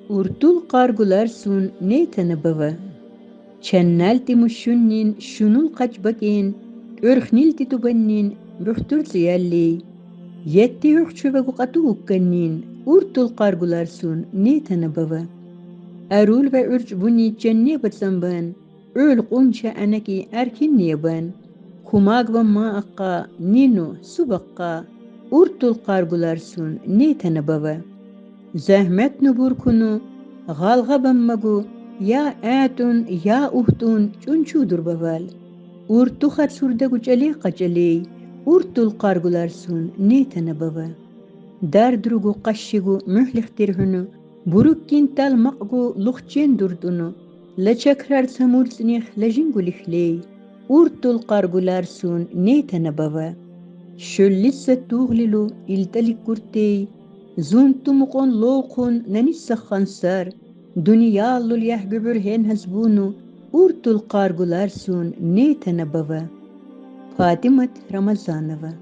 Urtul qargular sun neytana bava. Çennelti muşunnin şunul kaçbakin, örhnilti tubannin ruhtur ziyalli. Yetti yuhçuvagu qatuukkannin, urtul qargular sun neytana bava. Erul ve ürç buni cenne batsamban, öl qunça anaki erkin niyaban. Kumag ve ma akka, nino subakka, urtul qargular sun neytana bava. Zahmet nubur kunu, galga bammagu, ya atun ya uhtun çunçudur baval. Urtu khat surda gucali qacali, urtul qargular sun neytana bava. Dardrugu qashigu mühlihtir hunu, buruk kintal maqgu luqchen durdunu, la çakrar samulsnih la jingulihli, urtul qargular sun neytana bava. Şöllisse tuğlilu iltalik kurtey, zuntumukon loqun nanissa khansar, dünyallul yahgübür hen hasbunu, urtul qargular sun neytana bava. Fatimat Ramazanova.